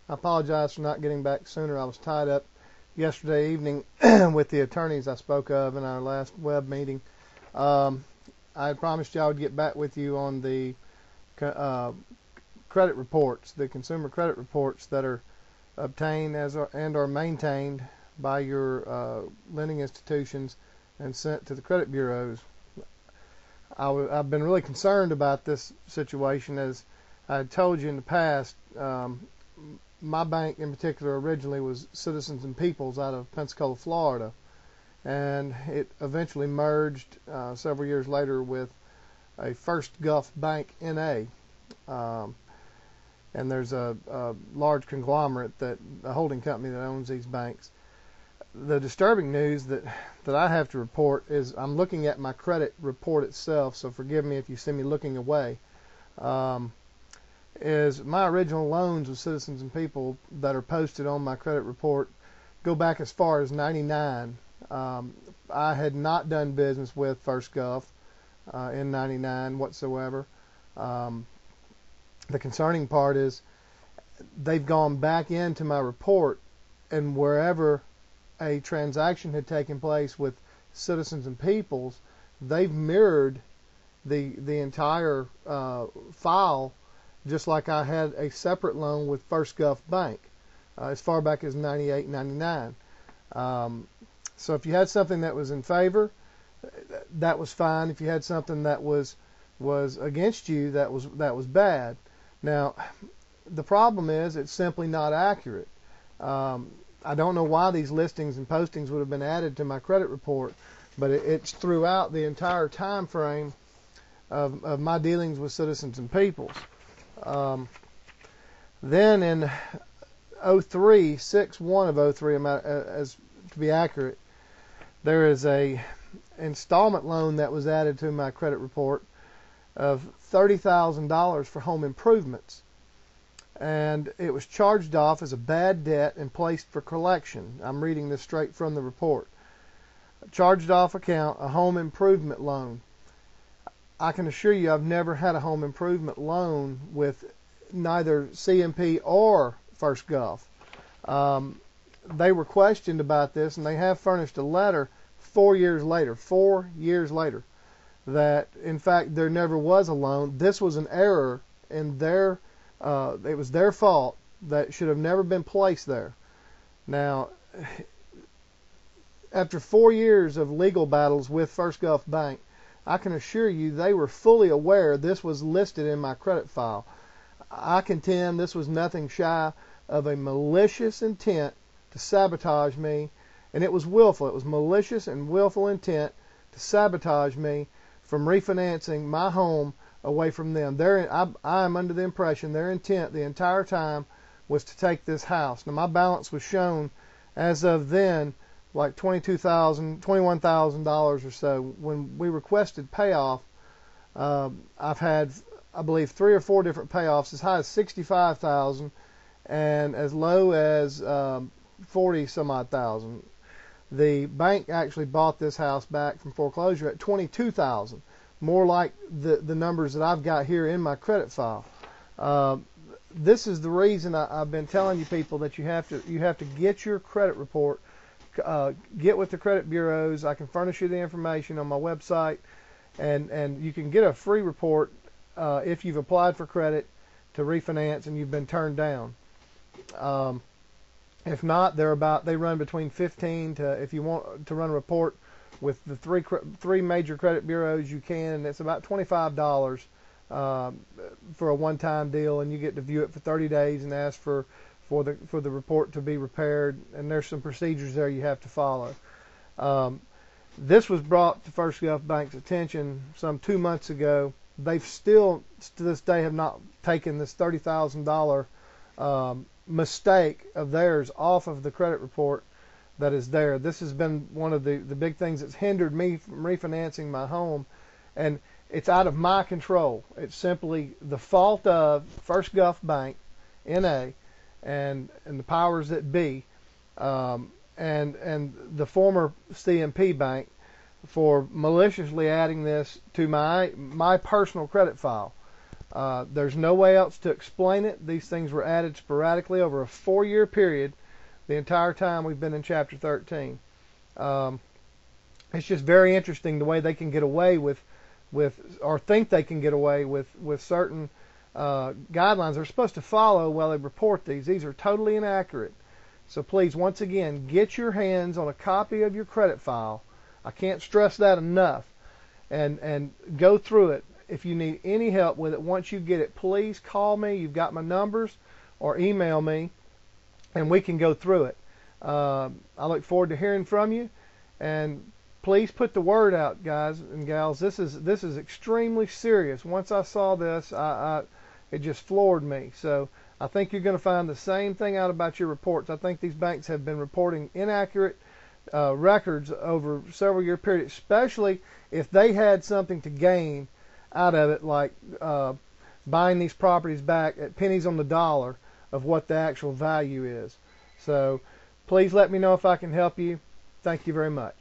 I apologize for not getting back sooner. I was tied up yesterday evening with the attorneys I spoke of in our last web meeting. I had promised you I would get back with you on the credit reports, the consumer credit reports that are obtained and are maintained by your lending institutions and sent to the credit bureaus. I've been really concerned about this situation, as I had told you in the past. My bank in particular originally was Citizens and Peoples out of Pensacola, Florida, and it eventually merged several years later with a First Gulf Bank NA. And there's a large conglomerate, a holding company that owns these banks. The disturbing news that I have to report is I'm looking at my credit report itself, so forgive me if you see me looking away. Is my original loans with Citizens and People that are posted on my credit report go back as far as '99. I had not done business with First Gulf in '99 whatsoever. The concerning part is they've gone back into my report, and wherever a transaction had taken place with Citizens and Peoples, they've mirrored the entire file, just like I had a separate loan with First Gulf Bank as far back as '98, '99. So if you had something that was in favor, that was fine. If you had something that was against you, that was bad. Now, the problem is it's simply not accurate. I don't know why these listings and postings would have been added to my credit report, but it's throughout the entire time frame of my dealings with Citizens and Peoples. Then in 03, 6/1 of 03, as to be accurate, there is a installment loan that was added to my credit report of $30,000 for home improvements, and it was charged off as a bad debt and placed for collection. I'm reading this straight from the report. Charged off account, a home improvement loan. I can assure you I've never had a home improvement loan with neither CMP or First Gulf. They were questioned about this, and they have furnished a letter 4 years later, that in fact there never was a loan. This was an error in it was their fault. That should have never been placed there. Now, after 4 years of legal battles with First Gulf Bank, I can assure you they were fully aware this was listed in my credit file. I contend this was nothing shy of a malicious intent to sabotage me, and it was willful. It was malicious and willful intent to sabotage me from refinancing my home away from them. I am under the impression their intent the entire time was to take this house. Now, my balance was shown as of then like $22,000, $21,000 or so. When we requested payoff, I've had, I believe, 3 or 4 different payoffs, as high as $65,000 and as low as 40 some odd thousand. The bank actually bought this house back from foreclosure at $22,000, more like the numbers that I've got here in my credit file. This is the reason I've been telling you people that you have to get your credit report, get with the credit bureaus. I can furnish you the information on my website, and you can get a free report if you've applied for credit to refinance and you've been turned down. If not, they run between 15 to, if you want to run a report with the three major credit bureaus, you can, and it's about $25 for a one-time deal, and you get to view it for 30 days and ask for the report to be repaired, and there's some procedures there you have to follow. This was brought to First Gulf Bank's attention some 2 months ago. They've still, to this day, have not taken this $30,000 mistake of theirs off of the credit report that is there. This has been one of the big things that's hindered me from refinancing my home, and it's out of my control. It's simply the fault of First Gulf Bank, NA, and the powers that be, and the former CMP Bank for maliciously adding this to my personal credit file. There's no way else to explain it. These things were added sporadically over a 4-year period, the entire time we've been in chapter 13. It's just very interesting the way they can get away with or think they can get away with certain guidelines they're supposed to follow while they report these. These are totally inaccurate. So please, once again, get your hands on a copy of your credit file. I can't stress that enough. And go through it. If you need any help with it, once you get it, please call me. You've got my numbers, or email me, and we can go through it. I look forward to hearing from you, and please put the word out, guys and gals. This is extremely serious. Once I saw this, it just floored me. So I think you're going to find the same thing out about your reports. I think these banks have been reporting inaccurate records over several year period, especially if they had something to gain out of it, like buying these properties back at pennies on the dollar of what the actual value is. So please let me know if I can help you. Thank you very much.